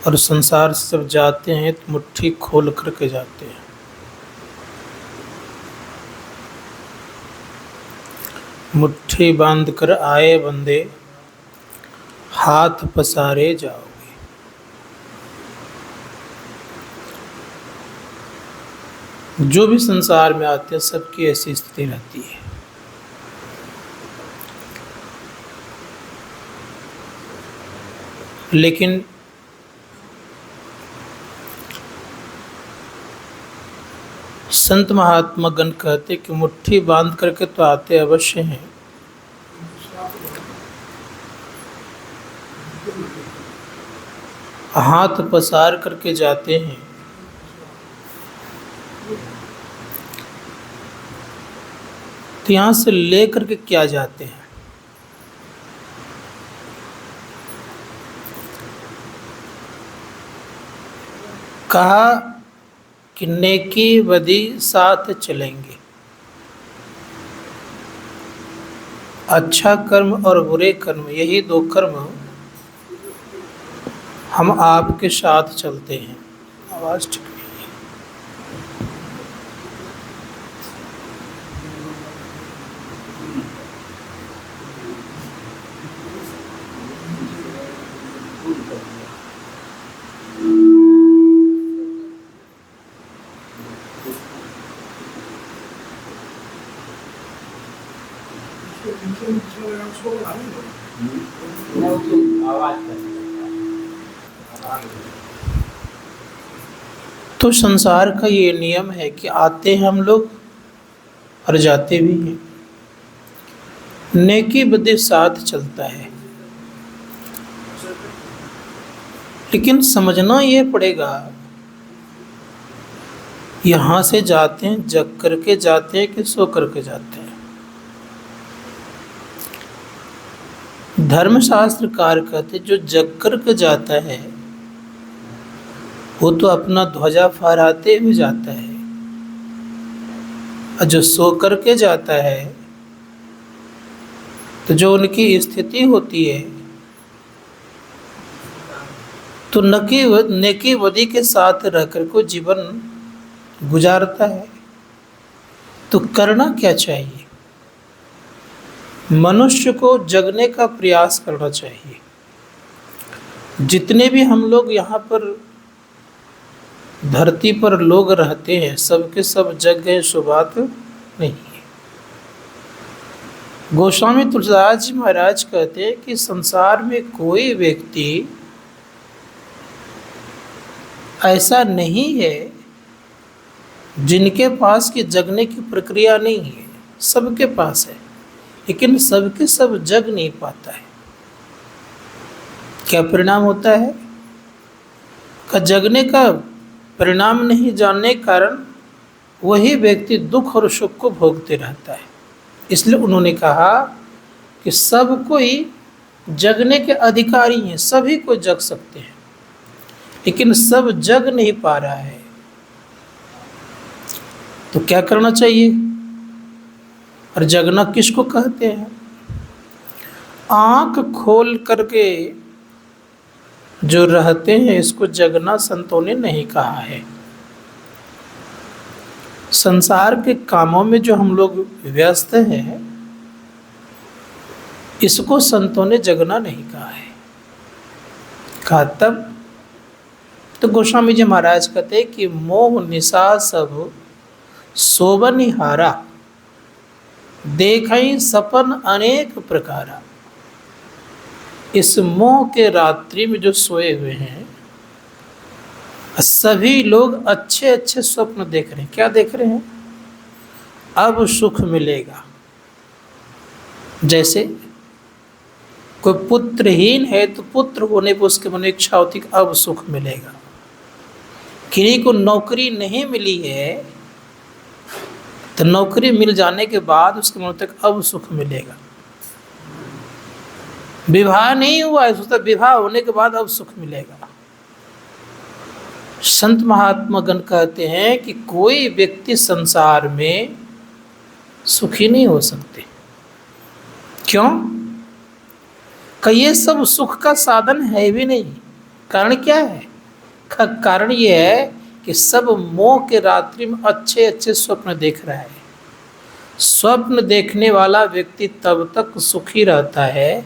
और संसार से जब जाते हैं तो मुट्ठी खोल करके जाते हैं। मुट्ठी बांध कर आए बंदे, हाथ पसारे जाओगे। जो भी संसार में आते हैं सबकी ऐसी स्थिति रहती है। लेकिन संत महात्मा गण कहते कि मुट्ठी बांध करके तो आते अवश्य हैं, हाथ पसार करके जाते हैं। तो यहाँ से ले करके क्या जाते हैं? कहा कि नेकी बदी साथ चलेंगे। अच्छा कर्म और बुरे कर्म, यही दो कर्म हम आपके साथ चलते हैं। आवाज ठीक नहीं है। तो संसार का ये नियम है कि आते हैं हम लोग और जाते भी हैं। नेकी बदी साथ चलता है। लेकिन समझना ये पड़ेगा, यहाँ से जाते हैं जग करके जाते हैं कि सो करके जाते हैं। धर्मशास्त्रकार कहते जो जग करके जाता है वो तो अपना ध्वजा फहराते हुए जाता है, और जो सो करके जाता है तो जो उनकी स्थिति होती है तो नेकी बदी के साथ रहकर को जीवन गुजारता है। तो करना क्या चाहिए? मनुष्य को जगने का प्रयास करना चाहिए। जितने भी हम लोग यहाँ पर धरती पर लोग रहते हैं सबके सब जग गए, सो बात नहीं है। गोस्वामी तुलसीदास जी महाराज कहते हैं कि संसार में कोई व्यक्ति ऐसा नहीं है जिनके पास की जगने की प्रक्रिया नहीं है। सबके पास है, लेकिन सबके सब जग नहीं पाता है। क्या परिणाम होता है? का जगने का परिणाम नहीं जानने के कारण वही व्यक्ति दुख और सुख को भोगते रहता है। इसलिए उन्होंने कहा कि सब कोई जगने के अधिकारी हैं, सभी को जग सकते हैं, लेकिन सब जग नहीं पा रहा है। तो क्या करना चाहिए? और जगना किसको कहते हैं? आंख खोल करके जो रहते हैं इसको जगना संतों ने नहीं कहा है। संसार के कामों में जो हम लोग व्यस्त हैं इसको संतों ने जगना नहीं कहा है। कहा तब तो गोस्वामी जी महाराज कहते कि मोह निशा सब सोबनिहारा, देखई सपन अनेक प्रकारा। इस मोह के रात्रि में जो सोए हुए हैं सभी लोग अच्छे अच्छे स्वप्न देख रहे हैं। क्या देख रहे हैं? अब सुख मिलेगा। जैसे कोई पुत्रहीन है तो पुत्र होने पर उसके मन में इच्छा होती कि अब सुख मिलेगा। किसी को नौकरी नहीं मिली है तो नौकरी मिल जाने के बाद उसके मन तक अब सुख मिलेगा। विवाह नहीं हुआ है, सोचता विवाह होने के बाद अब सुख मिलेगा। संत महात्मा गण कहते हैं कि कोई व्यक्ति संसार में सुखी नहीं हो सकते। क्यों? कि ये सब सुख का साधन है भी नहीं। कारण क्या है? का कारण ये है कि सब मोह के रात्रि में अच्छे अच्छे स्वप्न देख रहा है। स्वप्न देखने वाला व्यक्ति तब तक सुखी रहता है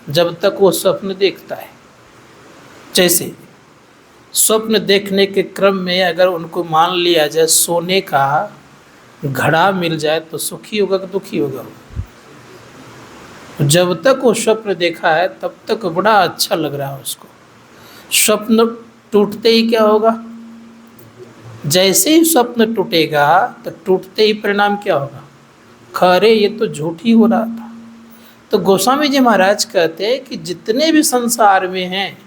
जब तक वो स्वप्न देखता है। जैसे स्वप्न देखने के क्रम में अगर उनको मान लिया जाए सोने का घड़ा मिल जाए तो सुखी होगा कि दुखी होगा? जब तक वो स्वप्न देखा है तब तक बड़ा अच्छा लग रहा है उसको। स्वप्न टूटते ही क्या होगा? जैसे ही स्वप्न टूटेगा तो टूटते ही परिणाम क्या होगा? खरे ये तो झूठ ही हो रहा था। तो गोस्वामी जी महाराज कहते हैं कि जितने भी संसार में हैं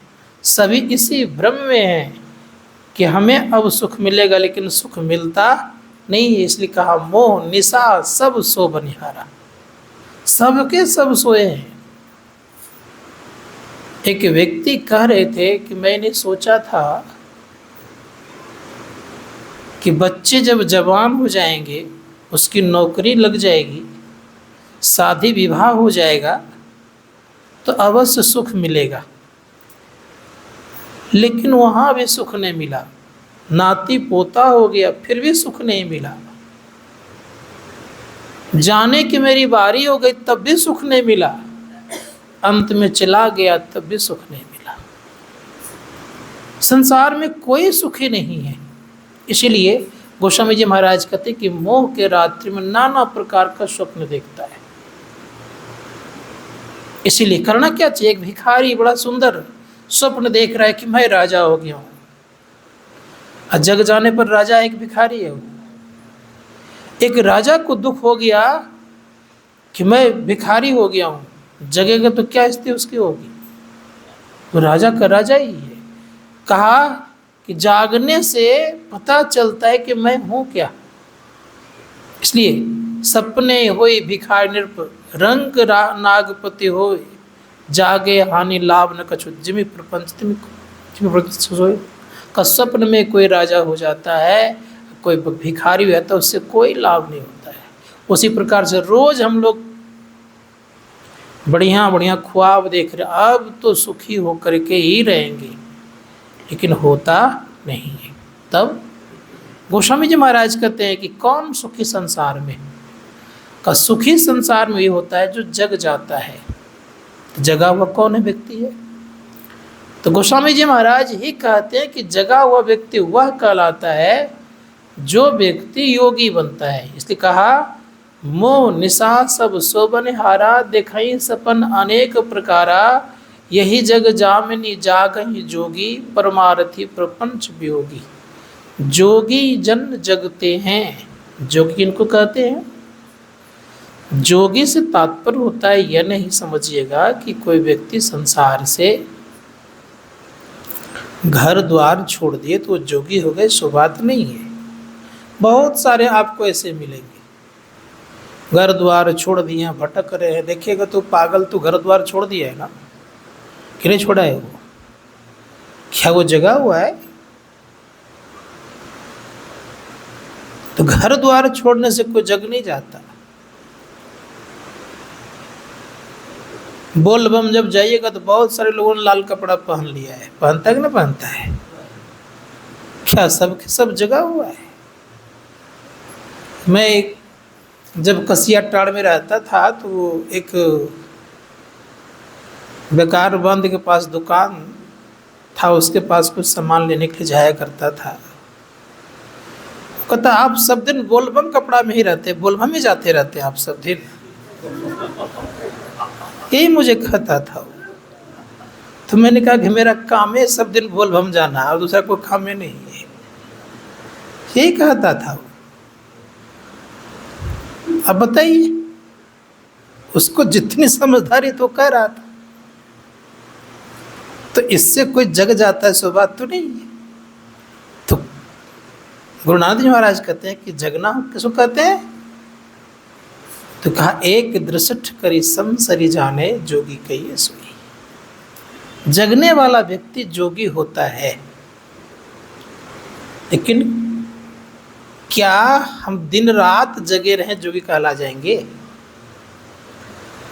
सभी इसी भ्रम में हैं कि हमें अब सुख मिलेगा, लेकिन सुख मिलता नहीं है। इसलिए कहा मोह निशा सब सो बनिहारा, सबके सब सोए हैं। एक व्यक्ति कह रहे थे कि मैंने सोचा था कि बच्चे जब जवान हो जाएंगे, उसकी नौकरी लग जाएगी, शादी विवाह हो जाएगा तो अवश्य सुख मिलेगा। लेकिन वहाँ भी सुख नहीं मिला। नाती पोता हो गया फिर भी सुख नहीं मिला। जाने की मेरी बारी हो गई तब भी सुख नहीं मिला। अंत में चला गया तब भी सुख नहीं मिला। संसार में कोई सुखी नहीं है। इसीलिए गोस्वामी जी महाराज कहते कि मोह के रात्रि में नाना प्रकार का स्वप्न देखता है। इसीलिए करना क्या चाहिए? एक भिखारी बड़ा सुंदर स्वप्न देख रहा है कि मैं राजा हो गया हूँ, और जग जाने पर राजा एक भिखारी है। एक राजा को दुख हो गया कि मैं भिखारी हो गया हूँ, जगेगा तो क्या स्थिति उसकी होगी? तो राजा का राजा ही है। कहा कि जागने से पता चलता है कि मैं हूँ क्या। इसलिए सपने होई भिखारी नृप, रंग नागपति होए, जागे हानि लाभ न कछु, जिमि प्रपंच सोए। का स्वप्न में कोई राजा हो जाता है, कोई भिखारी हो जाता है, उससे कोई लाभ नहीं होता है। उसी प्रकार से रोज हम लोग बढ़िया बढ़िया ख्वाब देख रहे, अब तो सुखी होकर के ही रहेंगे, लेकिन होता नहीं है। तब गोस्वामी जी महाराज कहते हैं कि कौन सुखी संसार में? का सुखी संसार में ये होता है जो जग जाता है। तो जगा हुआ कौन है व्यक्ति है? तो गोस्वामी जी महाराज ही कहते हैं कि जगा हुआ व्यक्ति वह कहलाता है जो व्यक्ति योगी बनता है। इसलिए कहा मोह निशा सब सोबन हारा, दिखाई सपन अनेक प्रकारा, यही जग जामिनी जागहि जोगी, परमारथी प्रपंच वियोगी। जोगी जन जगते हैं। जोगी इनको कहते हैं। जोगी से तात्पर्य होता है, यह नहीं समझिएगा कि कोई व्यक्ति संसार से घर द्वार छोड़ दिए तो जोगी हो गए, सो बात नहीं है। बहुत सारे आपको ऐसे मिलेंगे, घर द्वार छोड़ दिए, भटक रहे हैं। देखिएगा तो पागल, तो घर द्वार छोड़ दिया है ना, कि नहीं छोड़ा है? वो क्या वो जगा हुआ है? तो घर द्वार छोड़ने से कोई जग नहीं जाता। बोल बम जब जाइएगा तो बहुत सारे लोगों ने लाल कपड़ा पहन लिया है। पहनता है कि ना पहनता है? क्या सब सब जगा हुआ है? मैं जब कसिया टाड़ में रहता था तो एक बेकार बंद के पास दुकान था, उसके पास कुछ सामान लेने के लिए जाया करता था। कहता आप सब दिन बोलबम कपड़ा में ही रहते, बोलबम में जाते रहते आप सब दिन। यही मुझे कहता था। तो मैंने कहा कि मेरा काम है सब दिन बोलबम जाना, और दूसरा कोई काम है नहीं है। यही कहता था। अब बताइए, उसको जितनी समझदारी तो कह रहा था, तो इससे कोई जग जाता है सो बात तो नहीं है। तो गुरु नानक जी महाराज कहते हैं कि जगना किसको कहते हैं? तो कहा एक दृष्ट करी समसरी जाने, जोगी कहिए सोई। जगने वाला व्यक्ति जोगी होता है। लेकिन क्या हम दिन रात जगे रहें जोगी कहला जाएंगे?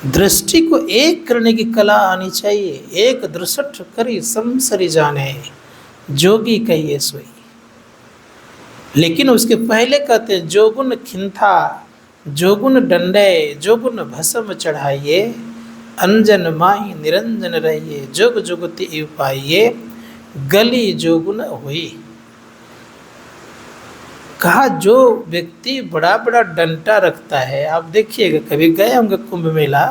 दृष्टि को एक करने की कला आनी चाहिए। एक दृष्ट करी समसरी जाने, जोगी कहिए सोई। लेकिन उसके पहले कहते हैं जोगुन खिंथा जोगुन डंडे जोगुन भस्म चढ़ाइए, अंजन माही निरंजन रहिए, जुग जुगति पाइए, गली जोगुन हुई। कहा जो व्यक्ति बड़ा बड़ा डंडा रखता है, आप देखिएगा कभी गए होंगे कुंभ मेला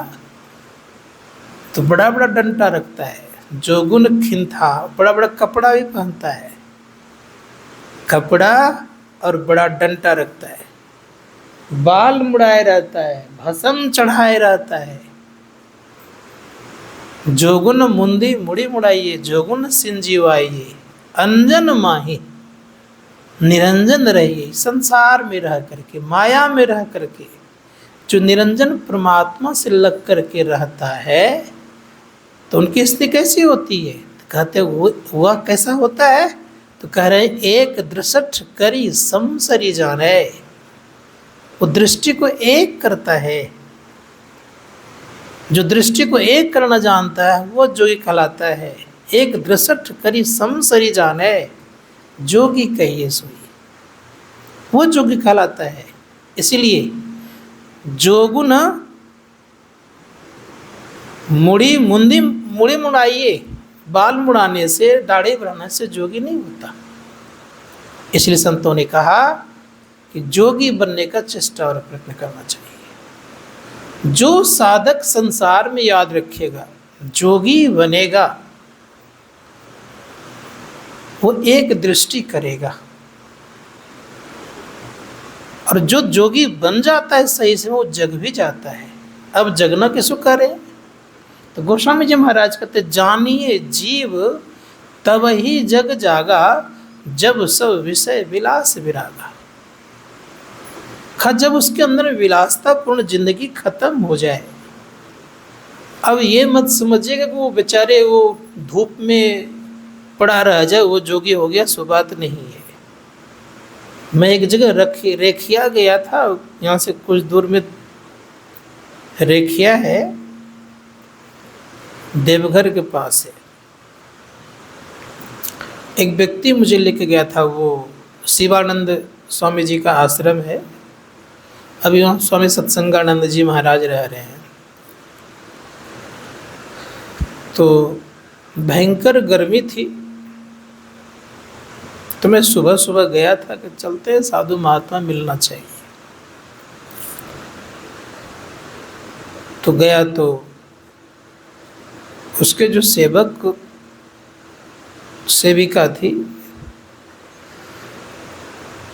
तो बड़ा बड़ा डंडा रखता है, जोगुन खिंथा, बड़ा बड़ा कपड़ा भी पहनता है, कपड़ा और बड़ा डंडा रखता है, बाल मुड़ाए रहता है, भस्म चढ़ाए रहता है, जोगुन मुंदी मुड़ी मुड़ाइए, जोगुन सिंजीवाइए, अंजन माही निरंजन रहिए। संसार में रह करके, माया में रह करके जो निरंजन परमात्मा से लग करके रहता है तो उनकी स्थिति कैसी होती है? कहते वह कैसा होता है? तो कह रहे एक दृष्ट करी समसरी जाने, वो दृष्टि को एक करता है। जो दृष्टि को एक करना जानता है वो जोगी कहलाता है। एक दृष्ट करी समसरी जाने, जोगी कहिए सोई, वो जोगी कहलाता है। इसीलिए जोगुन मुड़ी मुड़ाइए, बाल मुड़ाने से, दाढ़ी बढ़ाने से जोगी नहीं होता। इसलिए संतों ने कहा कि जोगी बनने का चेष्टा और प्रयत्न करना चाहिए। जो साधक संसार में याद रखेगा जोगी बनेगा, वो एक दृष्टि करेगा, और जो जोगी बन जाता है सही से वो जग भी जाता है। अब जगना किसको करे? तो गोस्वामी जी महाराज कहते जानिए जीव तब ही जग जागा, जब सब विषय विलास विरागा। जब उसके अंदर विलासता पूर्ण जिंदगी खत्म हो जाए। अब ये मत समझिएगा कि वो बेचारे वो धूप में पड़ा रह जाए वो जोगी हो गया, सो बात नहीं है। मैं एक जगह रेखिया गया था, यहाँ से कुछ दूर में रेखिया है, देवघर के पास है। एक व्यक्ति मुझे लेके गया था, वो शिवानंद स्वामी जी का आश्रम है। अभी वहाँ स्वामी सत्संगानंद जी महाराज रह रहे हैं। तो भयंकर गर्मी थी, तो मैं सुबह सुबह गया था कि चलते हैं, साधु महात्मा मिलना चाहिए। तो गया तो उसके जो सेविका थी,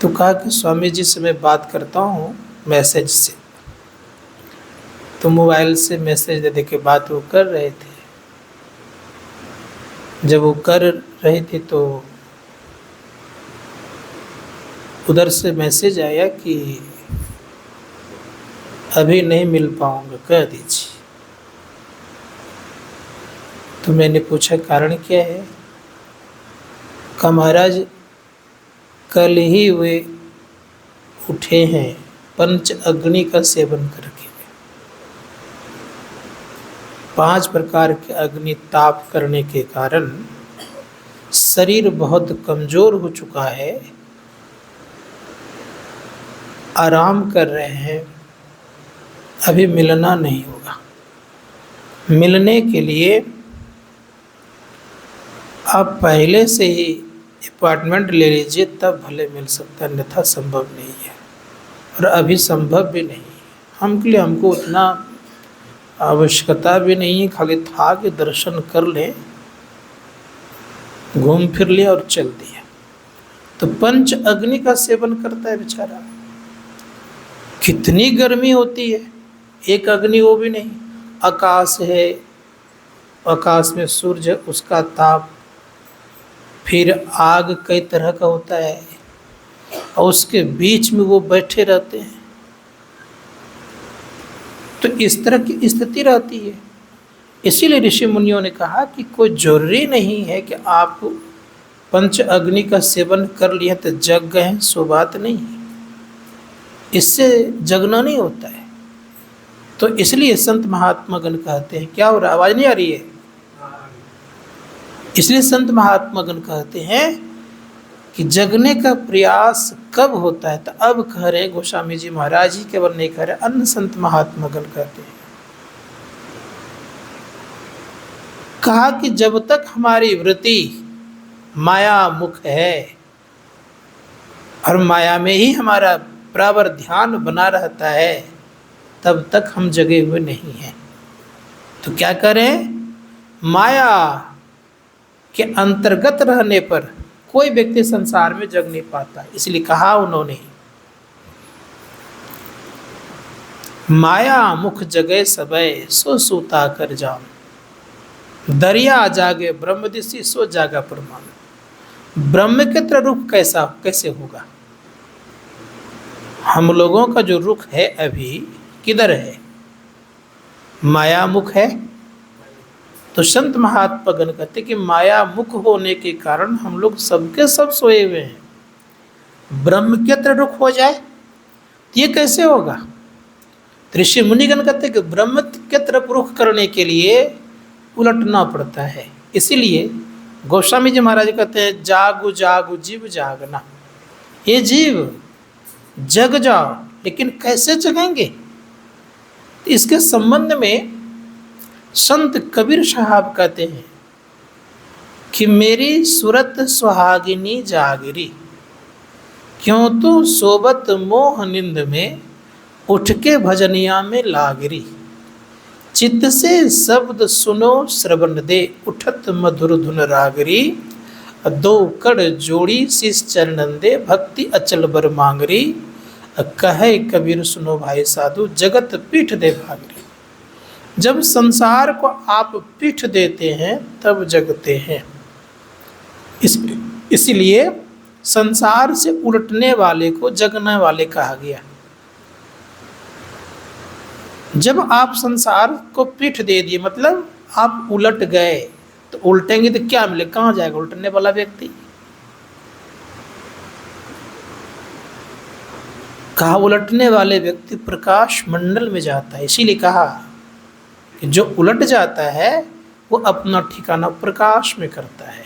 तो कहा कि स्वामी जी से मैं बात करता हूँ मैसेज से। तो मोबाइल से मैसेज दे के बात वो कर रहे थे। जब वो कर रहे थे तो उधर से मैसेज आया कि अभी नहीं मिल पाऊंगा, कह दीजिए। तो मैंने पूछा कारण क्या है? कहा महाराज कल ही वे उठे हैं पंच अग्नि का सेवन करके। 5 प्रकार के अग्नि ताप करने के कारण शरीर बहुत कमजोर हो चुका है, आराम कर रहे हैं, अभी मिलना नहीं होगा। मिलने के लिए आप पहले से ही अपॉइंटमेंट ले लीजिए, तब भले मिल सकता है, अन्यथा संभव नहीं है। और अभी संभव भी नहीं है हमके लिए, हमको उतना आवश्यकता भी नहीं है, खाली था कि दर्शन कर लें, घूम फिर लिया और चल दिया। तो पंच अग्नि का सेवन करता है बेचारा। कितनी गर्मी होती है, एक अग्नि वो भी नहीं, आकाश है, आकाश में सूर्य, उसका ताप, फिर आग कई तरह का होता है, और उसके बीच में वो बैठे रहते हैं। तो इस तरह की स्थिति रहती है। इसीलिए ऋषि मुनियों ने कहा कि कोई जरूरी नहीं है कि आप पंच अग्नि का सेवन कर लिए तो जग गए, सो बात नहीं है, इससे जगना नहीं होता है। तो इसलिए संत महात्मा गण कहते हैं, क्या हो रहा, आवाज नहीं आ रही है? इसलिए संत महात्मागण कहते हैं कि जगने का प्रयास कब होता है, तो अब कह रहे गोस्वामी जी महाराज जी केवल नहीं कह रहे, अन्य संत महात्मागण कहते हैं। कहा कि जब तक हमारी वृत्ति माया मुख है और माया में ही हमारा बराबर ध्यान बना रहता है, तब तक हम जगे हुए नहीं हैं। तो क्या करें, माया के अंतर्गत रहने पर कोई व्यक्ति संसार में जग नहीं पाता। इसलिए कहा उन्होंने, माया मुख जगे सबय सो सूता कर जाम, दरिया जागे ब्रह्म दिशि सो जागा प्रमाण। ब्रह्म के तरह रुख कैसे होगा? हम लोगों का जो रुख है अभी किधर है? माया मुख है। तो संत महात्मागण कहते कि माया मुख होने के कारण हम लोग सबके सब सोए हुए हैं। ब्रह्म के तरह रुख हो जाए तो ये कैसे होगा? ऋषि मुनिगण कहते कि ब्रह्म के तरफ रुख करने के लिए उलटना पड़ता है। इसीलिए गोस्वामी जी महाराज कहते हैं, जागु जागु जीव जागना। ये जीव जग जाओ, लेकिन कैसे जगेंगे? तो इसके संबंध में संत कबीर साहब कहते हैं कि मेरी सूरत सुहागिनी जागरी, क्यों तू सोबत मोह निंद में उठ के भजनिया में लागरी। चित्त से शब्द सुनो श्रवण दे उठत मधुर धुन रागरी। दो कड़ जोड़ी शीश चरणन दे भक्ति अचल बर मांगरी। कहे कबीर सुनो भाई साधु जगत पीठ दे भागरी। जब संसार को आप पीठ देते हैं तब जगते हैं। इसलिए संसार से उलटने वाले को जगने वाले कहा गया। जब आप संसार को पीठ दे दिए, मतलब आप उलट गए, तो उल्टेंगे तो क्या मिले? कहाँ जाएगा उल्टने वाला व्यक्ति? कहा उलटने वाले व्यक्ति प्रकाश मंडल में जाता है। इसीलिए कहा कि जो उलट जाता है वो अपना ठिकाना प्रकाश में करता है।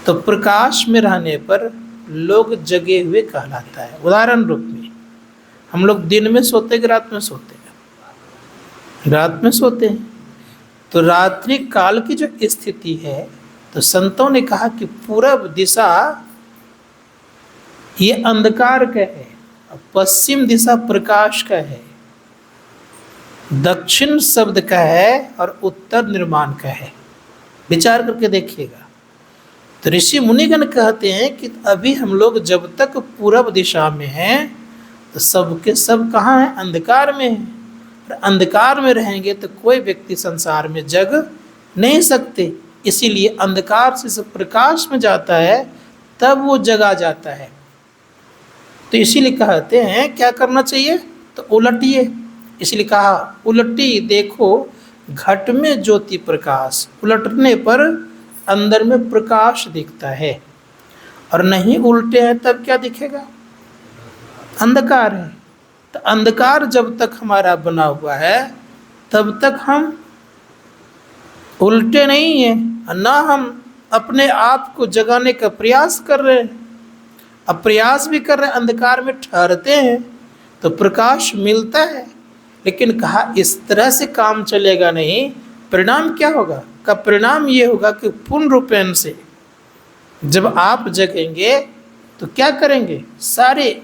तो प्रकाश में रहने पर लोग जगे हुए कहलाता है। उदाहरण रूप में हम लोग दिन में सोते कि रात में सोते हैं? रात में सोते हैं। तो रात्रि काल की जो स्थिति है, तो संतों ने कहा कि पूरब दिशा ये अंधकार का है, पश्चिम दिशा प्रकाश का है, दक्षिण शब्द का है और उत्तर निर्माण का है। विचार करके देखिएगा। तो ऋषि मुनिगण कहते हैं कि अभी हम लोग जब तक पूरब दिशा में हैं तो सबके सब कहाँ हैं? अंधकार में हैं। और अंधकार में रहेंगे तो कोई व्यक्ति संसार में जग नहीं सकते। इसीलिए अंधकार से सब प्रकाश में जाता है, तब वो जगा जाता है। तो इसीलिए कहते हैं क्या करना चाहिए? तो उलटिए। इसलिए कहा उलटी देखो घट में ज्योति प्रकाश। उलटने पर अंदर में प्रकाश दिखता है, और नहीं उल्टे हैं तब क्या दिखेगा? अंधकार है। तो अंधकार जब तक हमारा बना हुआ है तब तक हम उल्टे नहीं हैं, ना हम अपने आप को जगाने का प्रयास कर रहे हैं। अब प्रयास भी कर रहे हैं, अंधकार में ठहरते हैं तो प्रकाश मिलता है। लेकिन कहा इस तरह से काम चलेगा नहीं। परिणाम क्या होगा? का परिणाम ये होगा कि पूर्ण रूपेण से जब आप जगेंगे तो क्या करेंगे? सारे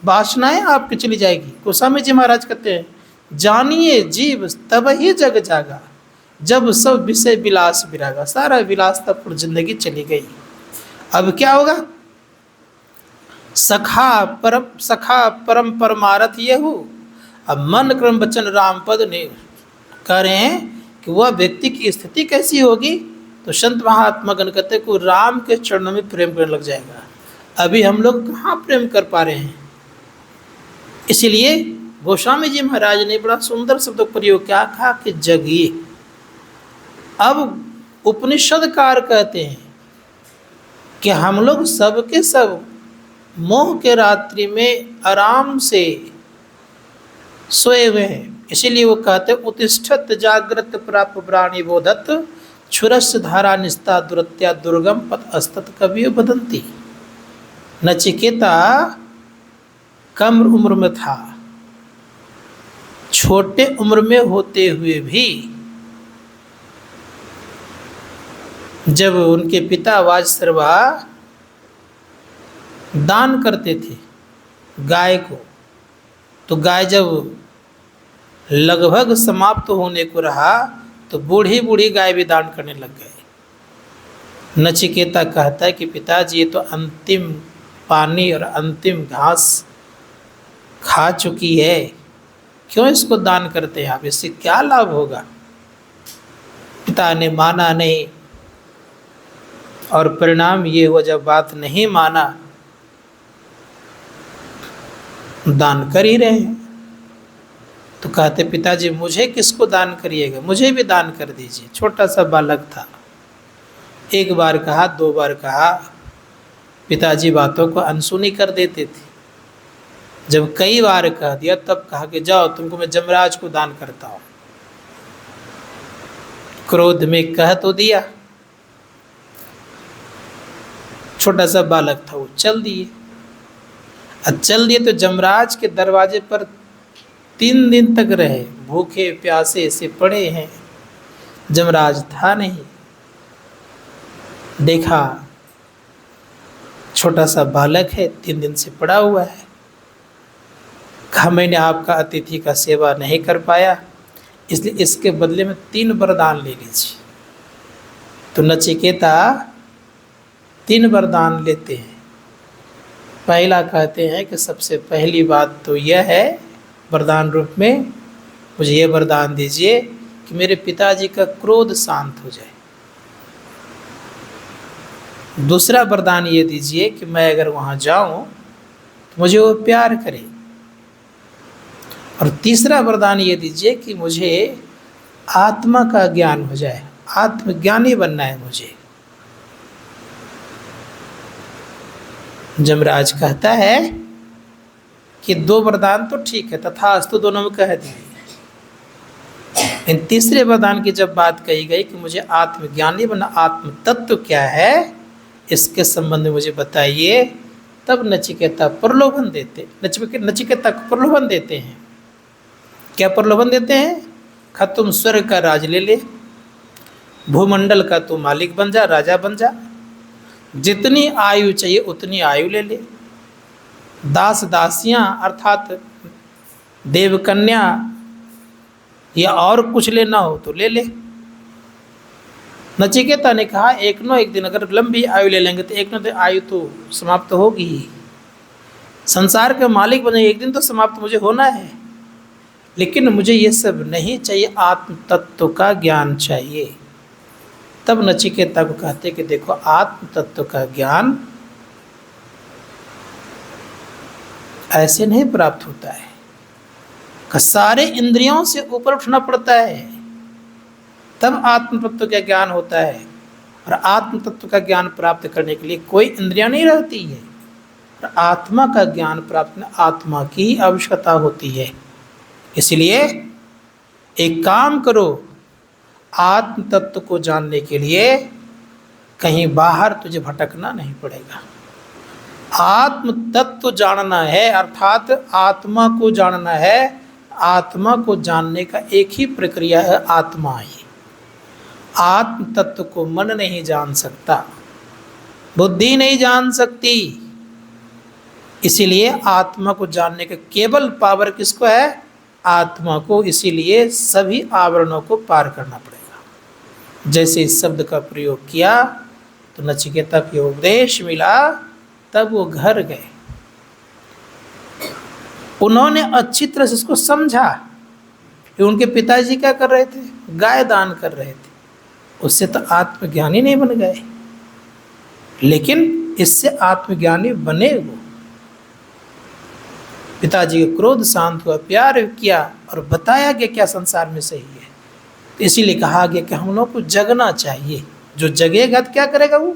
वासनाएं आपकी चली जाएगी। गोस्वामी जी महाराज कहते हैं, जानिए जीव तब ही जग जागा जब सब विषय विलास विरागा। सारा विलासता पूर्ण जिंदगी चली गई। अब क्या होगा? सखा परम परमारथ ये हो। अब मन क्रम वचन राम पद ने कह रहे हैं कि वह व्यक्ति की स्थिति कैसी होगी? तो संत महात्मागण कहते हैं कि राम के चरणों में प्रेम करने लग जाएगा। अभी हम लोग कहाँ प्रेम कर पा रहे हैं? इसलिए गोस्वामी जी महाराज ने बड़ा सुंदर शब्द प्रयोग क्या कहा कि जगिए। अब उपनिषदकार कहते हैं कि हम लोग सबके सब मोह के रात्रि में आराम से सोए हुए हैं। इसीलिए वो कहते उत्तिष्ठत जागृत प्राप्त प्राणी बोधत क्षुरस्य धारा निस्ता दुरत्या दुर्गम पथ अस्तत कवियो बदंती। नचिकेता कम उम्र में था, छोटे उम्र में होते हुए भी जब उनके पिता वाजसर्वा दान करते थे गाय को, तो गाय जब लगभग समाप्त होने को रहा तो बूढ़ी बूढ़ी गाय भी दान करने लग गए। नचिकेता कहता है कि पिताजी ये तो अंतिम पानी और अंतिम घास खा चुकी है, क्यों इसको दान करते हैं आप, इससे क्या लाभ होगा। पिता ने माना नहीं और परिणाम ये हुआ जब बात नहीं माना, दान कर ही रहे हैं। तो कहते पिताजी मुझे किसको दान करिएगा, मुझे भी दान कर दीजिए। छोटा सा बालक था, एक बार कहा, दो बार कहा, पिताजी बातों को अनसुनी कर देते थे। जब कई बार कह दिया तब कहा कि जाओ तुमको मैं जमराज को दान करता हूँ। क्रोध में कह तो दिया, छोटा सा बालक था, वो चल दिए। चल दिए तो जमराज के दरवाजे पर 3 दिन तक रहे, भूखे प्यासे से पड़े हैं। जमराज था नहीं, देखा छोटा सा बालक है, 3 दिन से पड़ा हुआ है। कहा मैंने आपका अतिथि का सेवा नहीं कर पाया, इसलिए इसके बदले में 3 वरदान ले लीजिए। तो नचिकेता 3 वरदान लेते हैं। पहला कहते हैं कि सबसे पहली बात तो यह है, वरदान रूप में मुझे ये वरदान दीजिए कि मेरे पिताजी का क्रोध शांत हो जाए। दूसरा वरदान ये दीजिए कि मैं अगर वहाँ जाऊँ तो मुझे वो प्यार करे। और तीसरा वरदान ये दीजिए कि मुझे आत्मा का ज्ञान हो जाए, आत्मज्ञानी बनना है मुझे। जमराज कहता है कि 2 वरदान तो ठीक है, तथास्तु दोनों में कह दिए। इन तीसरे वरदान की जब बात कही गई कि मुझे आत्मज्ञानी बनना, आत्म तत्व क्या है इसके संबंध में मुझे बताइए, तब नचिकेता प्रलोभन देते, नचिकेता को प्रलोभन देते हैं। क्या प्रलोभन देते हैं? खा तुम स्वर्ग का राज ले ले, भूमंडल का तू मालिक बन जा, राजा बन जा, जितनी आयु चाहिए उतनी आयु ले ले, दास दासियां अर्थात देवकन्या या और कुछ लेना हो तो ले ले। नचिकेता ने कहा एक न एक दिन अगर लंबी आयु ले लेंगे तो एक न तो आयु तो समाप्त होगी ही, संसार के मालिक बने, एक दिन तो समाप्त मुझे होना है। लेकिन मुझे ये सब नहीं चाहिए, आत्म तत्व का ज्ञान चाहिए। तब नचिकेता को कहते कि देखो आत्म तत्व का ज्ञान ऐसे नहीं प्राप्त होता है, कि सारे इंद्रियों से ऊपर उठना पड़ता है, तब आत्म तत्व का ज्ञान होता है। और आत्म तत्व का ज्ञान प्राप्त करने के लिए कोई इंद्रियां नहीं रहती है, और आत्मा का ज्ञान प्राप्त करना आत्मा की आवश्यकता होती है। इसलिए एक काम करो, आत्म तत्व को जानने के लिए कहीं बाहर तुझे भटकना नहीं पड़ेगा। आत्म तत्व जानना है अर्थात आत्मा को जानना है। आत्मा को जानने का एक ही प्रक्रिया है, आत्मा ही। आत्म तत्व को मन नहीं जान सकता, बुद्धि नहीं जान सकती। इसीलिए आत्मा को जानने का केवल पावर किसको है? आत्मा को। इसीलिए सभी आवरणों को पार करना पड़ेगा। जैसे इस शब्द का प्रयोग किया तो नचिकेता को उपदेश मिला, तब वो घर गए। उन्होंने अच्छी तरह से इसको समझा कि उनके पिताजी क्या कर रहे थे, गाय दान कर रहे थे। उससे तो आत्मज्ञानी नहीं बन गए, लेकिन इससे आत्मज्ञानी बने वो। पिताजी का क्रोध शांत हुआ, प्यार किया और बताया गया क्या संसार में सही है। तो इसीलिए कहा गया कि हम लोग को जगना चाहिए। जो जगेगा तो क्या करेगा वो?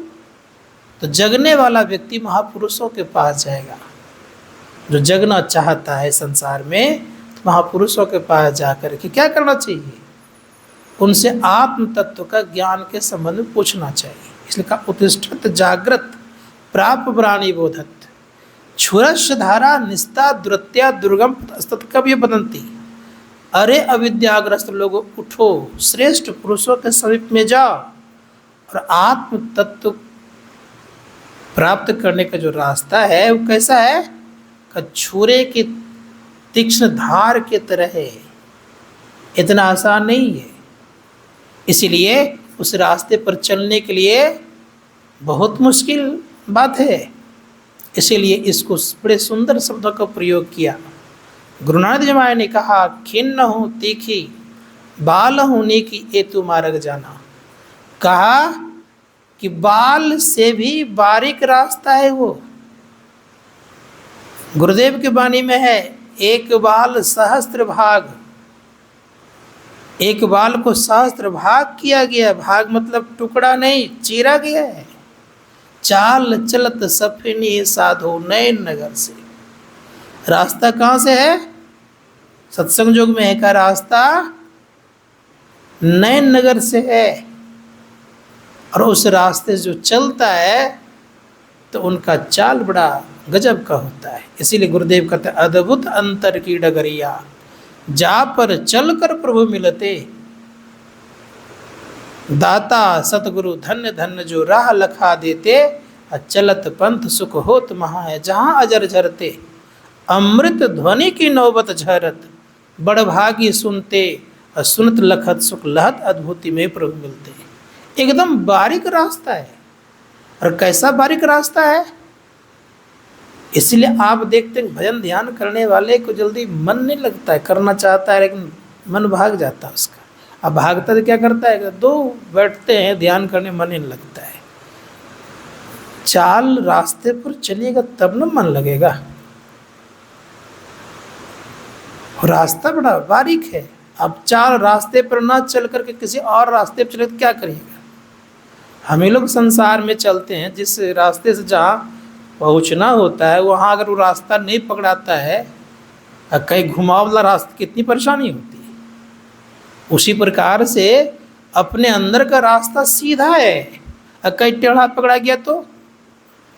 तो जगने वाला व्यक्ति महापुरुषों के पास जाएगा। जो जगना चाहता है संसार में, तो महापुरुषों के पास जाकर के क्या करना चाहिए? उनसे आत्म तत्व का ज्ञान के संबंध में पूछना चाहिए। इसलिए कहा उत्तिष्ठत जागृत प्राप प्राणी बोधत क्षुरश धारा निस्ता दुरत्या दुर्गम कवि बदंती। अरे अविद्याग्रस्त लोगों, उठो, श्रेष्ठ पुरुषों के समीप में जाओ और आत्म तत्व प्राप्त करने का जो रास्ता है वो कैसा है? छुरे की तीक्ष्ण धार की तरह है, इतना आसान नहीं है। इसीलिए उस रास्ते पर चलने के लिए बहुत मुश्किल बात है। इसीलिए इसको बड़े सुंदर शब्दों का प्रयोग किया। गुरु नानक देव महाराज ने कहा, खिन्न हूँ तीखी बाल होने की ये तू मार्ग जाना। कहा कि बाल से भी बारीक रास्ता है वो। गुरुदेव की वाणी में है, एक बाल सहस्त्र भाग, एक बाल को सहस्त्र भाग किया गया। भाग मतलब टुकड़ा नहीं, चीरा गया है। चाल चलत सफिनी साधो नयन नगर से। रास्ता कहाँ से है? सत्संग युग में है का रास्ता नयन नगर से है। और उस रास्ते से जो चलता है तो उनका चाल बड़ा गजब का होता है। इसीलिए गुरुदेव कहते हैं, अद्भुत अंतर की डगरिया जा पर चल कर प्रभु मिलते। दाता सतगुरु धन्य धन्य जो राह लखा देते। चलत पंथ सुख होत महा है जहाँ अजर झरते। अमृत ध्वनि की नौबत झरत बड़भागी सुनते। सुनत लखत सुख लहत अद्भुति में प्रभु मिलते। एकदम बारीक रास्ता है। और कैसा बारीक रास्ता है? इसलिए आप देखते हैं भजन ध्यान करने वाले को जल्दी मन नहीं लगता है, करना चाहता है लेकिन मन भाग जाता है उसका। अब भागता तो क्या करता है, दो बैठते हैं ध्यान करने, मन नहीं लगता है। चाल रास्ते पर चलिएगा तब न मन लगेगा। रास्ता बड़ा बारीक है। अब चाल रास्ते पर ना चल करके किसी और रास्ते पर चले तो क्या करिएगा? हम लोग संसार में चलते हैं, जिस रास्ते से जहाँ पहुँचना होता है वहाँ अगर वो रास्ता नहीं पकड़ाता है, कहीं घुमावदार रास्ता, कितनी परेशानी होती है। उसी प्रकार से अपने अंदर का रास्ता सीधा है, कहीं टेढ़ा पकड़ा गया तो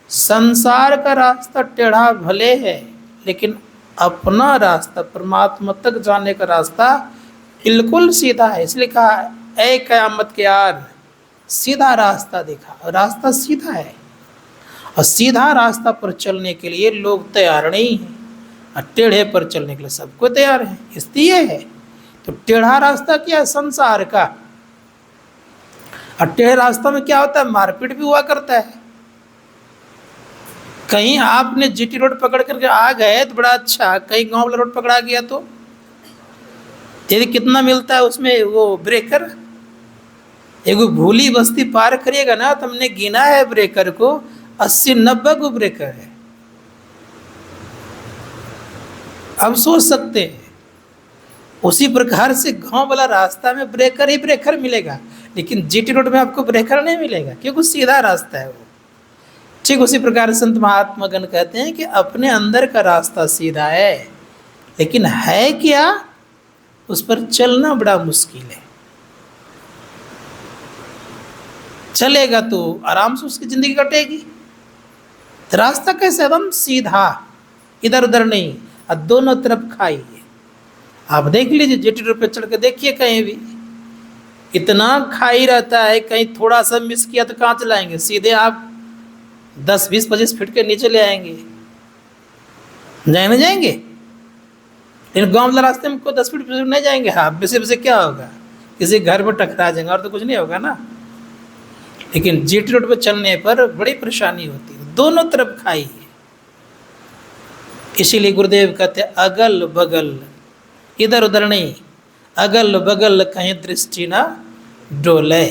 संसार का रास्ता टेढ़ा भले है, लेकिन अपना रास्ता परमात्मा तक जाने का रास्ता बिल्कुल सीधा है। इसलिए कहा, ऐ क़यामत के यार सीधा रास्ता दिखा। रास्ता सीधा है और सीधा रास्ता पर चलने के लिए लोग तैयार नहीं हैं, और टेढ़े पर चलने के लिए सबको तैयार है। इसलिए है तो टेढ़ा रास्ता क्या है? संसार का। और टेढ़े रास्ता में क्या होता है? मारपीट भी हुआ करता है। कहीं आपने जीटी रोड पकड़ करके आ गए तो बड़ा अच्छा, कहीं गांव वाला रोड पकड़ा गया तो यदि कितना मिलता है उसमें वो ब्रेकर। एक भूली बस्ती पार करिएगा ना तो हमने गिना है ब्रेकर को, 80-90 को ब्रेकर है। अब सोच सकते हैं उसी प्रकार से गांव वाला रास्ता में ब्रेकर ही ब्रेकर मिलेगा, लेकिन जीटी रोड में आपको ब्रेकर नहीं मिलेगा क्योंकि सीधा रास्ता है वो। ठीक उसी प्रकार संत महात्मा गण कहते हैं कि अपने अंदर का रास्ता सीधा है, लेकिन है क्या, उस पर चलना बड़ा मुश्किल है। चलेगा तो आराम से उसकी जिंदगी कटेगी। तो रास्ता कैसे? एकदम सीधा, इधर उधर नहीं, और दोनों तरफ खाई है। आप देख लीजिए, जीटी रोड पे चढ़ के देखिए, कहीं भी इतना खाई रहता है, कहीं थोड़ा सा मिस किया तो कहाँ चलाएंगे? सीधे आप 10, 20, 25 फीट के नीचे ले आएंगे, जाएंगे। लेकिन गाँव वाला रास्ते में कोई 10 फीट नहीं जाएंगे। हाँ, वैसे क्या होगा? किसी घर में टकरा जाएंगे और तो कुछ नहीं होगा ना। लेकिन जीटी रोड पर चलने पर बड़ी परेशानी होती है, दोनों तरफ खाई है। इसीलिए गुरुदेव कहते अगल बगल, इधर उधर नहीं, अगल बगल कहीं दृष्टि ना डोले,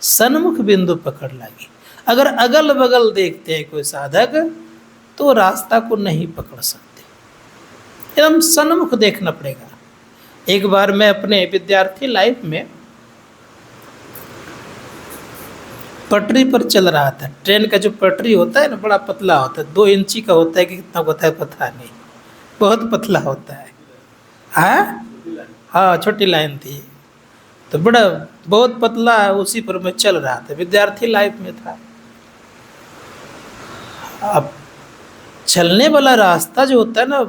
सन्मुख बिंदु पकड़ लागी। अगर अगल बगल देखते हैं कोई साधक तो रास्ता को नहीं पकड़ सकते, एकदम सन्मुख देखना पड़ेगा। एक बार मैं अपने विद्यार्थी लाइफ में पटरी पर चल रहा था। ट्रेन का जो पटरी होता है ना, बड़ा पतला होता है, 2 इंची का होता है कि कितना होता है पता नहीं, बहुत पतला होता है। हाँ, छोटी लाइन थी। तो बड़ा बहुत पतला है, उसी पर मैं चल रहा था, विद्यार्थी लाइफ में था। अब चलने वाला रास्ता जो होता है ना,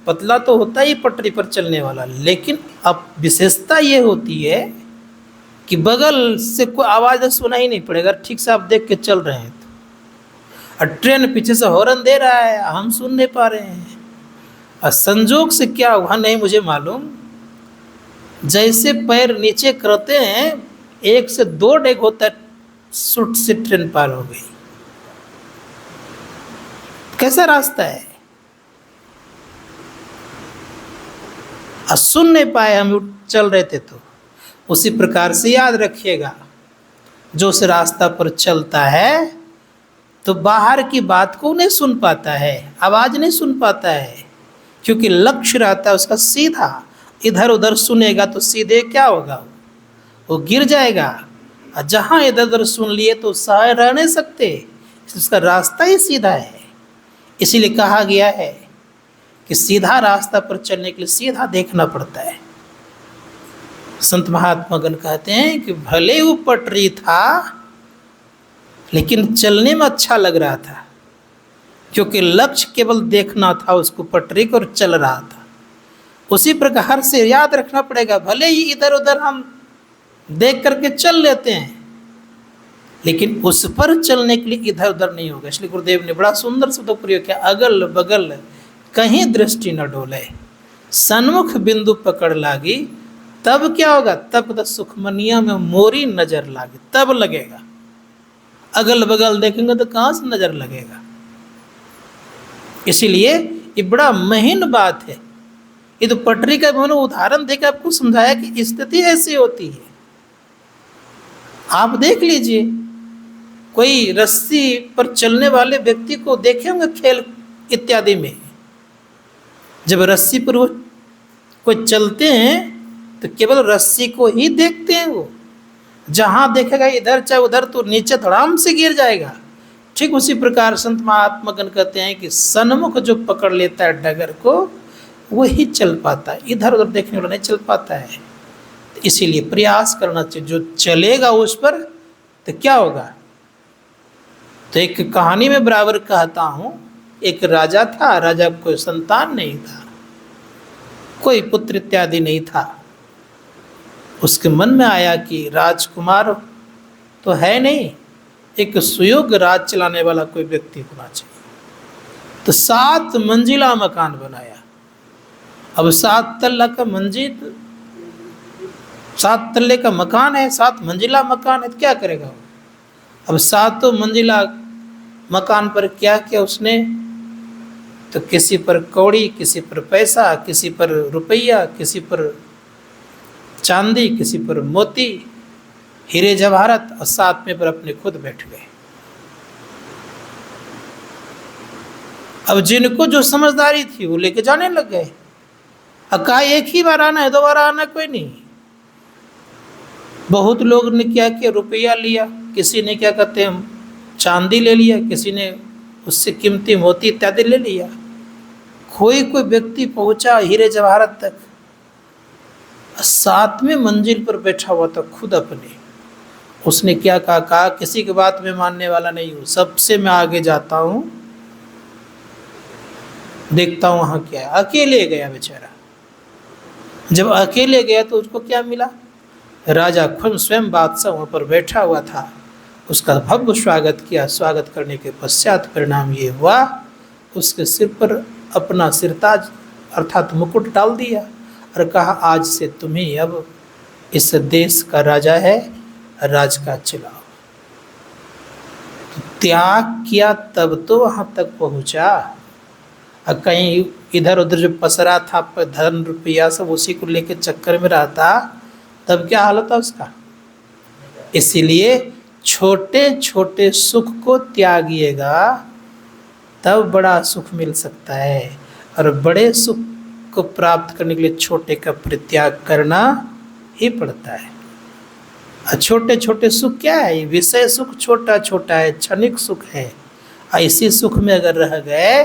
पतला तो होता ही पटरी पर चलने वाला, लेकिन अब विशेषता ये होती है कि बगल से कोई आवाज़ सुना ही नहीं पड़ेगा, ठीक से आप देख के चल रहे हैं तो। और ट्रेन पीछे से हॉर्न दे रहा है, हम सुन नहीं पा रहे हैं। और संजोग से क्या हुआ नहीं मुझे मालूम, जैसे पैर नीचे करते हैं 1 से 2 डेग होता है, सुट से ट्रेन पार हो गई। कैसा रास्ता है, और सुन नहीं पाए हम, चल रहे थे तो। उसी प्रकार से याद रखिएगा, जो उस रास्ता पर चलता है तो बाहर की बात को नहीं सुन पाता है, आवाज़ नहीं सुन पाता है, क्योंकि लक्ष्य रहता है उसका सीधा। इधर उधर सुनेगा तो सीधे क्या होगा, वो गिर जाएगा। और जहाँ इधर उधर सुन लिए तो सहाय रह नहीं सकते, उसका रास्ता ही सीधा है। इसीलिए कहा गया है कि सीधा रास्ता पर चलने के लिए सीधा देखना पड़ता है। संत महात्मागण कहते हैं कि भले वो पटरी था लेकिन चलने में अच्छा लग रहा था, क्योंकि लक्ष्य केवल देखना था उसको, पटरी को, और चल रहा था। उसी प्रकार से याद रखना पड़ेगा, भले ही इधर उधर हम देख करके चल लेते हैं, लेकिन उस पर चलने के लिए इधर उधर नहीं होगा। इसलिए गुरुदेव ने बड़ा सुंदर शब्द प्रयोग किया, अगल बगल कहीं दृष्टि न डोले, सन्मुख बिंदु पकड़ लागी, तब क्या होगा, तब सुखमनिया में मोरी नजर लागी, तब लगेगा। अगल बगल देखेंगे तो कहाँ से नजर लगेगा। इसीलिए ये बड़ा महीन बात है। ये तो पटरी का मैंने उदाहरण देकर आपको समझाया कि स्थिति ऐसी होती है। आप देख लीजिए, कोई रस्सी पर चलने वाले व्यक्ति को देखे होंगे खेल इत्यादि में, जब रस्सी पर वो कोई चलते हैं तो केवल रस्सी को ही देखते हैं। वो जहाँ देखेगा इधर चाहे उधर तो नीचे धड़ाम से गिर जाएगा। ठीक उसी प्रकार संत महात्मागण कहते हैं कि सन्मुख जो पकड़ लेता है डगर को, वही चल पाता है, इधर उधर देखने वाला नहीं चल पाता है। तो इसीलिए प्रयास करना चाहिए, जो चलेगा उस पर तो क्या होगा। तो एक कहानी में बराबर कहता हूँ, एक राजा था, राजा को कोई संतान नहीं था, कोई पुत्र इत्यादि नहीं था। उसके मन में आया कि राजकुमार तो है नहीं, एक सुयोग्य राज चलाने वाला कोई व्यक्ति होना चाहिए। तो 7 मंजिला मकान बनाया। अब 7 तल्ला का मंजिल, 7 तल्ले का मकान है, 7 मंजिला मकान है, तो क्या करेगा वो। अब 7 मंजिला मकान पर क्या किया उसने, तो किसी पर कौड़ी, किसी पर पैसा, किसी पर रुपया, किसी पर चांदी, किसी पर मोती, हीरे जवाहरत, और साथ में पर अपने खुद बैठ गए। अब जिनको जो समझदारी थी वो लेके जाने लग गए। कहा एक ही बार आना है, 2 बार आना कोई नहीं। बहुत लोग ने क्या किया, रुपया लिया, किसी ने क्या कहते हैं चांदी ले लिया, किसी ने उससे कीमती मोती इत्यादि ले लिया। कोई व्यक्ति पहुंचा हीरे जवाहरत तक, 7वें मंजिल पर बैठा हुआ था खुद अपने। उसने क्या कहा, किसी की बात में मानने वाला नहीं हूँ, सबसे मैं आगे जाता हूँ, देखता हूँ वहाँ क्या है। अकेले गया बेचारा। जब अकेले गया तो उसको क्या मिला, राजा खुद स्वयं बादशाह वहाँ पर बैठा हुआ था। उसका भव्य स्वागत किया। स्वागत करने के पश्चात परिणाम ये हुआ, उसके सिर पर अपना सिरताज अर्थात मुकुट डाल दिया और कहा, आज से तुम ही अब इस देश का राजा है, राजकाज चलाओ। तो त्याग किया तब तो वहाँ तक पहुँचा। और कहीं इधर उधर जो पसरा था धन रुपया सब, उसी को लेके चक्कर में रहता, तब क्या हालत है उसका। इसीलिए छोटे छोटे सुख को त्यागिएगा तब बड़ा सुख मिल सकता है, और बड़े सुख को प्राप्त करने के लिए छोटे का परित्याग करना ही पड़ता है। और छोटे छोटे सुख क्या है, विषय सुख छोटा छोटा है, क्षणिक सुख है। इसी सुख में अगर रह गए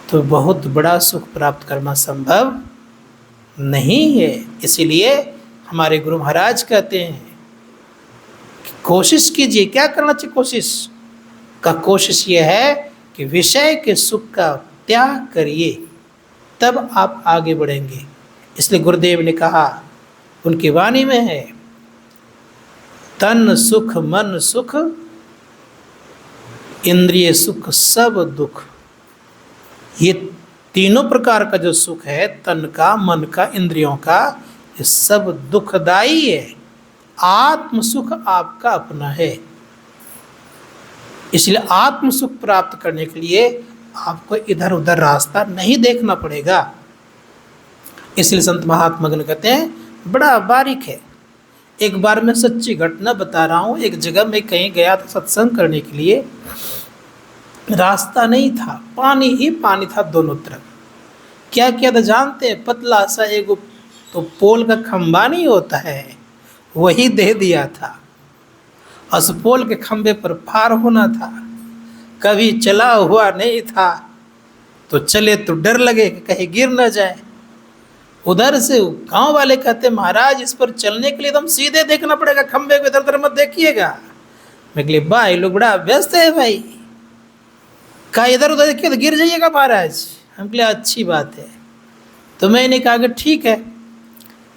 तो बहुत बड़ा सुख प्राप्त करना संभव नहीं है। इसीलिए हमारे गुरु महाराज कहते हैं कि कोशिश कीजिए। क्या करना चाहिए? कोशिश यह है कि विषय के सुख का त्याग करिए, तब आप आगे बढ़ेंगे। इसलिए गुरुदेव ने कहा, उनकी वाणी में है, तन सुख मन सुख इंद्रिय सुख सब दुख। ये तीनों प्रकार का जो सुख है, तन का, मन का, इंद्रियों का, ये सब दुखदाई है। आत्म सुख आपका अपना है। इसलिए आत्म सुख प्राप्त करने के लिए आपको इधर उधर रास्ता नहीं देखना पड़ेगा। इसलिए संत महात्मा गण कहते हैं बड़ा बारीक है। एक बार मैं सच्ची घटना बता रहा हूँ। एक जगह मैं कहीं गया था सत्संग करने के लिए, रास्ता नहीं था, पानी ही पानी था दोनों तरफ। क्या किया था जानते हैं? पतला सा एक तो पोल का खंबा नहीं होता है, वही दे दिया था। उस पोल के खंबे पर पार होना था। कभी चला हुआ नहीं था, तो चले तो डर लगे कि कहीं गिर न जाए। उधर से गांव वाले कहते, महाराज इस पर चलने के लिए तो हम सीधे देखना पड़ेगा, खंबे को इधर उधर मत देखिएगा। मैं कहली भाई लोग बड़ा व्यस्त है भाई, का इधर उधर देखिए तो गिर जाइएगा महाराज। हम कहले अच्छी बात है। तो मैंने कहा कि ठीक है,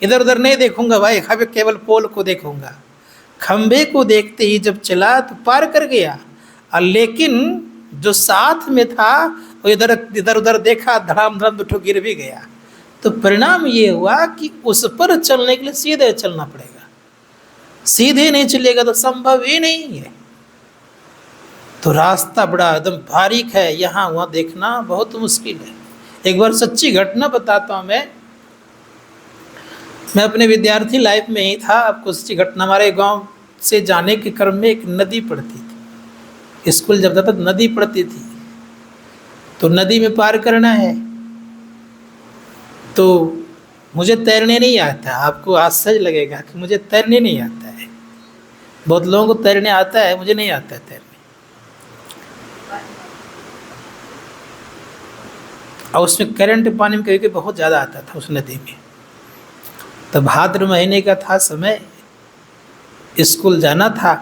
इधर उधर नहीं देखूंगा भाई, केवल पोल को देखूंगा। खंबे को देखते ही जब चला तो पार कर गया, और लेकिन जो साथ में था वो इधर इधर उधर देखा, धड़ाम धड़ाम उठो गिर भी गया। तो परिणाम ये हुआ कि उस पर चलने के लिए सीधे चलना पड़ेगा। सीधे नहीं चलेगा तो संभव ही नहीं है। तो रास्ता बड़ा एकदम बारीक है, यहाँ वहाँ देखना बहुत मुश्किल है। एक बार सच्ची घटना बताता हूँ। मैं अपने विद्यार्थी लाइफ में ही था। आपको सच्ची घटना, हमारे गांव से जाने के क्रम में एक नदी पड़ती थी। स्कूल जब जाता नदी पड़ती थी, तो नदी में पार करना है। तो मुझे तैरने नहीं आता। आपको आश्चर्य लगेगा कि मुझे तैरने नहीं आता है। बहुत लोगों को तैरने आता है, मुझे नहीं आता है तैरने। और उसमें करंट पानी में कभी बहुत ज़्यादा आता था उस नदी में। तो भाद्र महीने का था समय, स्कूल जाना था।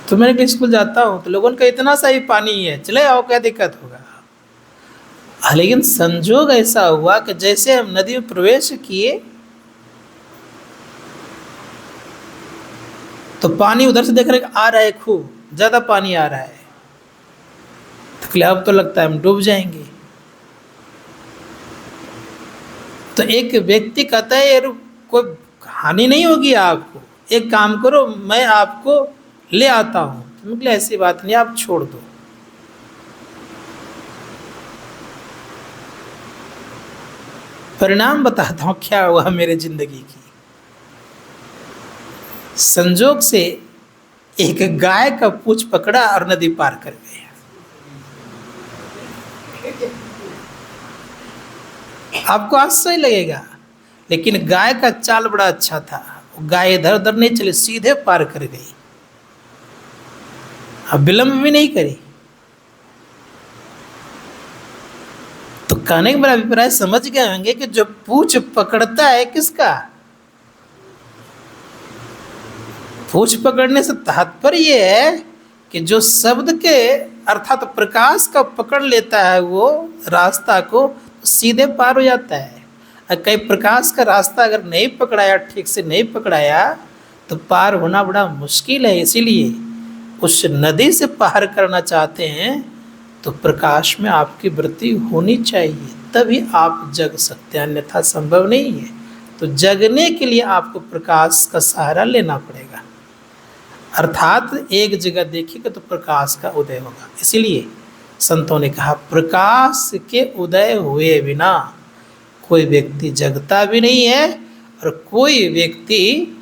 तो मैंने कहा स्कूल जाता हूँ, तो लोगों का इतना सा ही पानी है, चले आओ, क्या दिक्कत होगा। लेकिन संजोग ऐसा हुआ कि जैसे हम नदी में प्रवेश किए तो पानी उधर से देख रहे आ रहा है, खूब ज़्यादा पानी आ रहा है। तो अब तो लगता है हम डूब जाएंगे। तो एक व्यक्ति कहता है यार कोई हानि नहीं होगी आपको, एक काम करो मैं आपको ले आता हूँ। तो मैं बोला ऐसी बात नहीं, आप छोड़ दो। परिणाम बताता हूँ क्या हुआ मेरे जिंदगी की। संजोग से एक गाय का पूंछ पकड़ा और नदी पार कर गया। आपको आश्चर्य लगेगा, लेकिन गाय का चाल बड़ा अच्छा था। गाय इधर उधर नहीं चली, सीधे पार कर गई, अब विलंब भी नहीं करी। तो कहने का मेरा अभिप्राय समझ गए होंगे कि जो पूंछ पकड़ता है किसका, पूंछ पकड़ने से तात्पर्य ये है कि जो शब्द के अर्थात प्रकाश का पकड़ लेता है वो रास्ता को सीधे पार हो जाता है। कई प्रकाश का रास्ता अगर नहीं पकड़ाया, ठीक से नहीं पकड़ाया, तो पार होना बड़ा मुश्किल है। इसीलिए उस नदी से पार करना चाहते हैं तो प्रकाश में आपकी वृत्ति होनी चाहिए, तभी आप जग सकते हैं, अन्यथा संभव नहीं है। तो जगने के लिए आपको प्रकाश का सहारा लेना पड़ेगा, अर्थात एक जगह देखिएगा तो प्रकाश का उदय होगा। इसीलिए संतों ने कहा प्रकाश के उदय हुए बिना कोई व्यक्ति जगता भी नहीं है और कोई व्यक्ति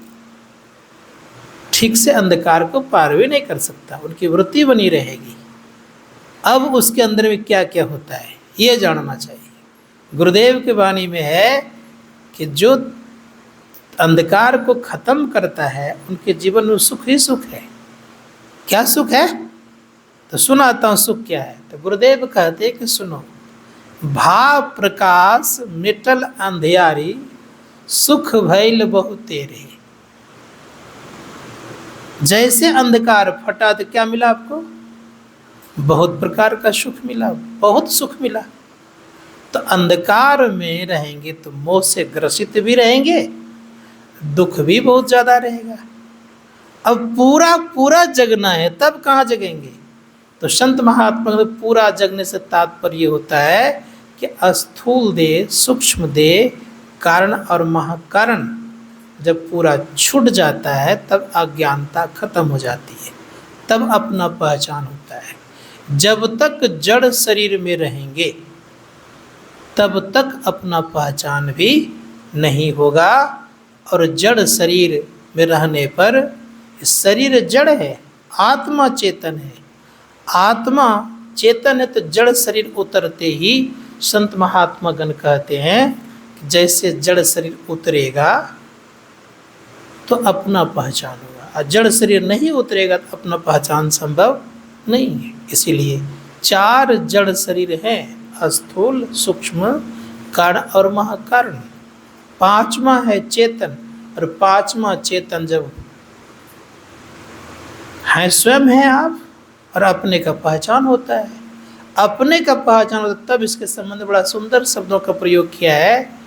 ठीक से अंधकार को पार भी नहीं कर सकता, उनकी वृत्ति बनी रहेगी। अब उसके अंदर में क्या क्या होता है ये जानना चाहिए। गुरुदेव की वाणी में है कि जो अंधकार को खत्म करता है उनके जीवन में सुख ही सुख है। क्या सुख है? तो सुनाता हूँ सुख क्या है। तो गुरुदेव कहते कि सुनो, भाव प्रकाश मिटल अंधियारी, सुख भइल बहु तेरे। जैसे अंधकार फटा तो क्या मिला आपको? बहुत प्रकार का सुख मिला, बहुत सुख मिला। तो अंधकार में रहेंगे तो मोह से ग्रसित भी रहेंगे, दुख भी बहुत ज्यादा रहेगा। अब पूरा पूरा जगना है, तब कहाँ जगेंगे? तो संत महात्मा में पूरा जगने से तात्पर्य होता है कि स्थूल देह, सूक्ष्म देह, कारण और महाकारण जब पूरा छूट जाता है तब अज्ञानता खत्म हो जाती है, तब अपना पहचान होता है। जब तक जड़ शरीर में रहेंगे तब तक अपना पहचान भी नहीं होगा। और जड़ शरीर में रहने पर शरीर जड़ है, आत्मा चेतन है। आत्मा चेतन है तो जड़ शरीर उतरते ही संत महात्मा गण कहते हैं कि जैसे जड़ शरीर उतरेगा तो अपना पहचान होगा, और जड़ शरीर नहीं उतरेगा तो अपना पहचान संभव नहीं है। इसीलिए 4 जड़ शरीर हैं, स्थूल, सूक्ष्म, कारण और महाकारण। 5वां है चेतन, और 5वां चेतन जब है स्वयं है आप, और अपने का पहचान होता है। अपने का पहचान होता है तब इसके संबंध बड़ा सुंदर शब्दों का प्रयोग किया है।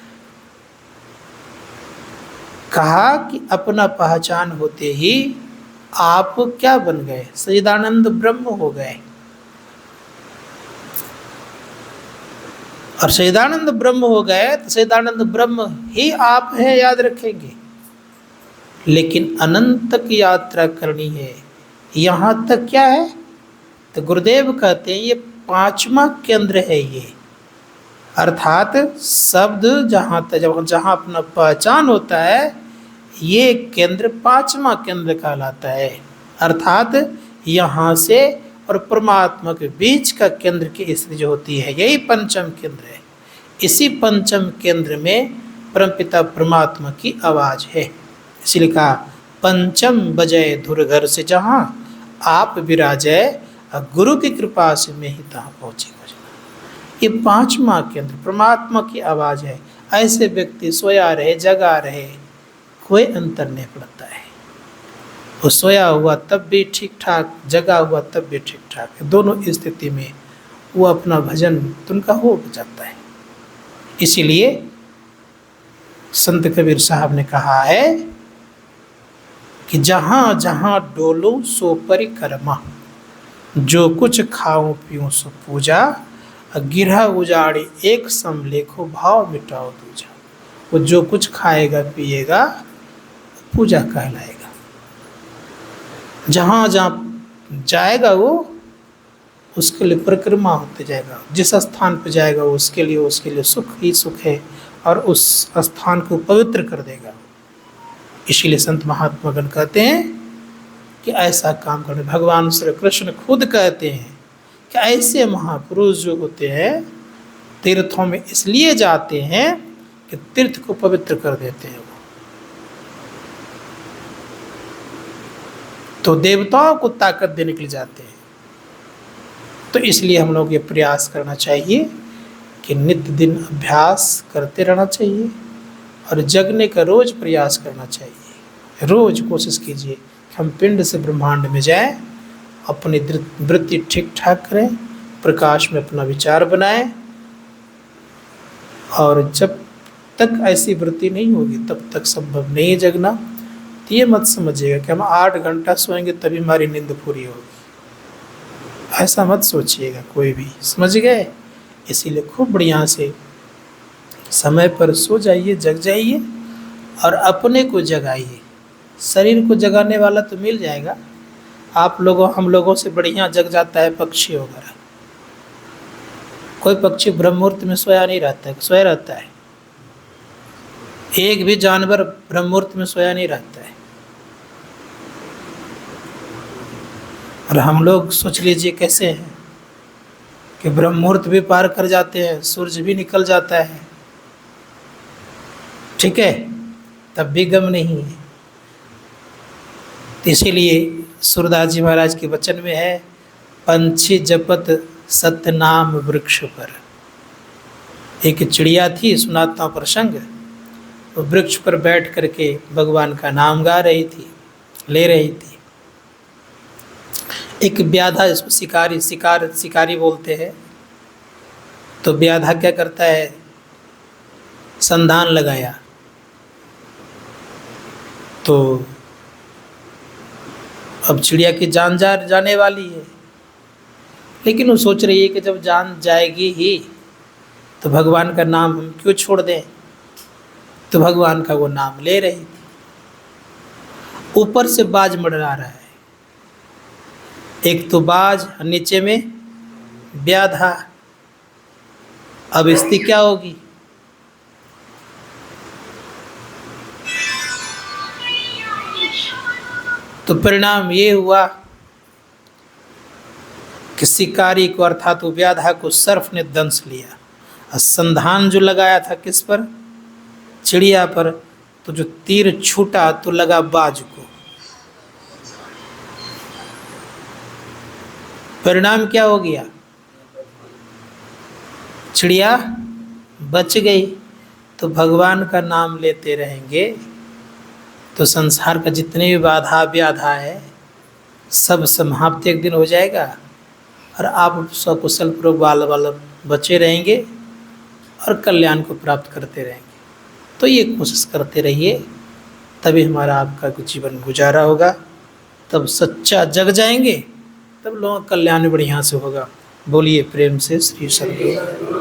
कहा कि अपना पहचान होते ही आप क्या बन गए? सच्चिदानंद ब्रह्म हो गए। और सच्चिदानंद ब्रह्म हो गए तो सच्चिदानंद ब्रह्म ही आप हैं, याद रखेंगे। लेकिन अनंत की यात्रा करनी है। यहाँ तक क्या है? तो गुरुदेव कहते हैं ये 5वां केंद्र है ये। अर्थात शब्द जहाँ अपना पहचान होता है, ये केंद्र 5वां केंद्र कहलाता है। अर्थात यहाँ से और परमात्मा के बीच का केंद्र की स्थिति जो होती है, यही पंचम केंद्र है। इसी पंचम केंद्र में परमपिता परमात्मा की आवाज है। इसलिए कहा पंचम बजय धुर घर से जहाँ आप विराजय, गुरु की कृपा से मैं ही तहाँ पहुँची। ये 5वां केंद्र परमात्मा की आवाज है। ऐसे व्यक्ति सोया रहे जगा रहे, कोई अंतर नहीं पड़ता है। वो सोया हुआ तब भी ठीक ठाक, जगा हुआ तब भी ठीक ठाक है। दोनों स्थिति में वो अपना भजन उनका हो जाता है। इसीलिए संत कबीर साहब ने कहा है कि जहाँ जहाँ डोलो सो परिक्रमा, जो कुछ खाऊं पीऊं सो पूजा, गिरह उजाड़ी एक सम लेखो भाव मिटाओ दूजा। वो जो कुछ खाएगा पिएगा पूजा कहलाएगा। जहाँ जहाँ जाएगा वो उसके लिए परिक्रमा होते जाएगा। जिस स्थान पर जाएगा उसके लिए सुख ही सुख है, और उस स्थान को पवित्र कर देगा। इसीलिए संत महात्मा गण कहते हैं कि ऐसा काम करने। भगवान श्री कृष्ण खुद कहते हैं कि ऐसे महापुरुष जो होते हैं तीर्थों में इसलिए जाते हैं कि तीर्थ को पवित्र कर देते हैं। तो देवताओं को ताकत देने के लिए जाते हैं। तो इसलिए हम लोग ये प्रयास करना चाहिए कि नित्य दिन अभ्यास करते रहना चाहिए, और जगने का रोज प्रयास करना चाहिए। रोज कोशिश कीजिए कि हम पिंड से ब्रह्मांड में जाएं, अपनी वृत्ति ठीक ठाक करें, प्रकाश में अपना विचार बनाएं। और जब तक ऐसी वृत्ति नहीं होगी तब तक संभव नहीं जगना। तो ये मत समझिएगा कि हम 8 घंटा सोएंगे तभी हमारी नींद पूरी होगी, ऐसा मत सोचिएगा कोई भी, समझ गए? इसीलिए खूब बढ़िया से समय पर सो जाइए, जग जाइए, और अपने को जगाइए। शरीर को जगाने वाला तो मिल जाएगा। आप लोगों हम लोगों से बढ़िया जग जाता है पक्षी वगैरह। कोई पक्षी ब्रह्म मुहूर्त में सोया नहीं रहता है, सोया रहता है। एक भी जानवर ब्रह्म मुहूर्त में सोया नहीं रहता है। और हम लोग सोच लीजिए कैसे हैं कि ब्रह्म मुहूर्त भी पार कर जाते हैं, सूरज भी निकल जाता है, ठीक है, तब भी गम नहीं है। इसीलिए सूरदास जी महाराज के वचन में है, पंछी जपत सत्य नाम वृक्ष पर। एक चिड़िया थी, सुनाता हूँ प्रसंग। वो वृक्ष पर बैठ करके भगवान का नाम गा रही थी, ले रही थी। एक व्याधा, इसको शिकारी बोलते हैं। तो व्याधा क्या करता है, संधान लगाया। तो अब चिड़िया की जान जाने वाली है, लेकिन वो सोच रही है कि जब जान जाएगी ही तो भगवान का नाम हम क्यों छोड़ दें। तो भगवान का वो नाम ले रही थी। ऊपर से बाज मंडरा रहा है, एक तो बाज, नीचे में व्याधा। अब स्थिति क्या होगी। तो परिणाम ये हुआ कि शिकारी को अर्थात व्याधा को सर्प ने दंश लिया। और संधान जो लगाया था किस पर, चिड़िया पर, तो जो तीर छूटा तो लगा बाज को। परिणाम क्या हो गया, चिड़िया बच गई। तो भगवान का नाम लेते रहेंगे तो संसार का जितने भी बाधा व्याधा है सब समाप्त एक दिन हो जाएगा, और आप सकुशल पूर्वक बाल बाल बचे रहेंगे और कल्याण को प्राप्त करते रहेंगे। तो ये कोशिश करते रहिए, तभी हमारा आपका जीवन गुजारा होगा, तब सच्चा जग जाएंगे, तब लोगों का कल्याण बढ़िया से होगा। बोलिए प्रेम से श्री सद्गुरु।